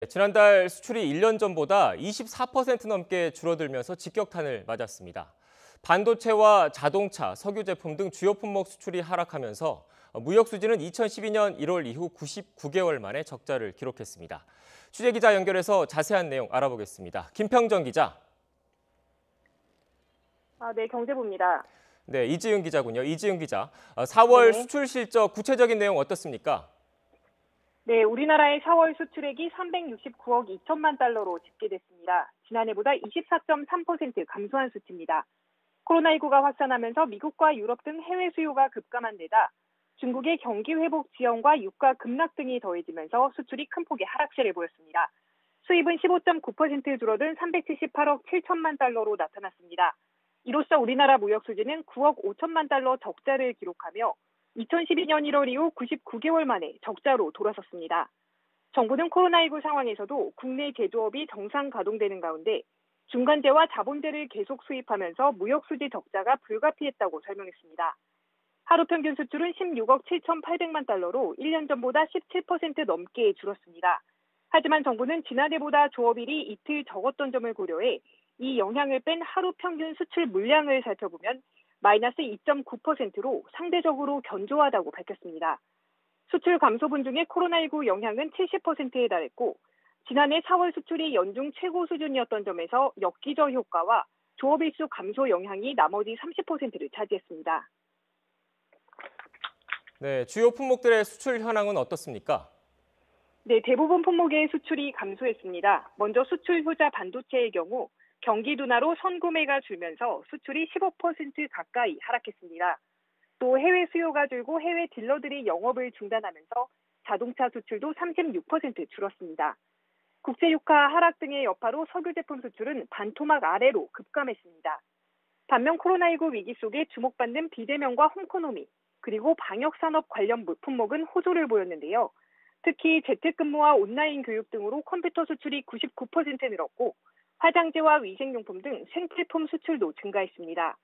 지난달 수출이 1년 전보다 24% 넘게 줄어들면서 직격탄을 맞았습니다. 반도체와 자동차, 석유 제품 등 주요 품목 수출이 하락하면서 무역 수지는 2012년 1월 이후 99개월 만에 적자를 기록했습니다. 취재기자 연결해서 자세한 내용 알아보겠습니다. 김평정 기자. 네, 경제부입니다. 네, 이지은 기자군요. 이지은 기자. 4월 네네. 수출 실적 구체적인 내용 어떻습니까? 네, 우리나라의 4월 수출액이 369억 2천만 달러로 집계됐습니다. 지난해보다 24.3% 감소한 수치입니다. 코로나19가 확산하면서 미국과 유럽 등 해외 수요가 급감한 데다 중국의 경기 회복 지연과 유가 급락 등이 더해지면서 수출이 큰 폭의 하락세를 보였습니다. 수입은 15.9% 줄어든 378억 7천만 달러로 나타났습니다. 이로써 우리나라 무역 수지는 9억 5천만 달러 적자를 기록하며 2012년 1월 이후 99개월 만에 적자로 돌아섰습니다. 정부는 코로나19 상황에서도 국내 제조업이 정상 가동되는 가운데 중간재와 자본재를 계속 수입하면서 무역 수지 적자가 불가피했다고 설명했습니다. 하루 평균 수출은 16억 7,800만 달러로 1년 전보다 17% 넘게 줄었습니다. 하지만 정부는 지난해보다 조업일이 이틀 적었던 점을 고려해 이 영향을 뺀 하루 평균 수출 물량을 살펴보면 마이너스 2.9%로 상대적으로 견조하다고 밝혔습니다. 수출 감소분 중에 코로나19 영향은 70%에 달했고 지난해 4월 수출이 연중 최고 수준이었던 점에서 역기저 효과와 조업일수 감소 영향이 나머지 30%를 차지했습니다. 네, 주요 품목들의 수출 현황은 어떻습니까? 네, 대부분 품목의 수출이 감소했습니다. 먼저 수출 효자 반도체의 경우 경기 둔화로 선구매가 줄면서 수출이 15% 가까이 하락했습니다. 또 해외 수요가 줄고 해외 딜러들이 영업을 중단하면서 자동차 수출도 36% 줄었습니다. 국제유가 하락 등의 여파로 석유 제품 수출은 반토막 아래로 급감했습니다. 반면 코로나19 위기 속에 주목받는 비대면과 홈코노미 그리고 방역산업 관련 품목은 호조를 보였는데요. 특히 재택근무와 온라인 교육 등으로 컴퓨터 수출이 99% 늘었고 화장지와 위생용품 등 생필품 수출도 증가했습니다.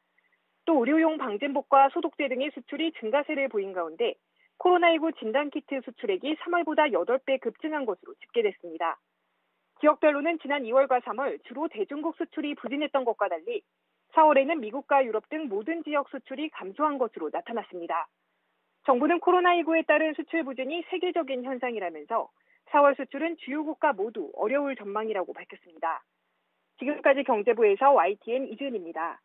또 의료용 방진복과 소독제 등의 수출이 증가세를 보인 가운데 코로나19 진단키트 수출액이 3월보다 8배 급증한 것으로 집계됐습니다. 지역별로는 지난 2월과 3월 주로 대중국 수출이 부진했던 것과 달리 4월에는 미국과 유럽 등 모든 지역 수출이 감소한 것으로 나타났습니다. 정부는 코로나19에 따른 수출 부진이 세계적인 현상이라면서 4월 수출은 주요 국가 모두 어려울 전망이라고 밝혔습니다. 지금까지 경제부에서 YTN 이지은입니다.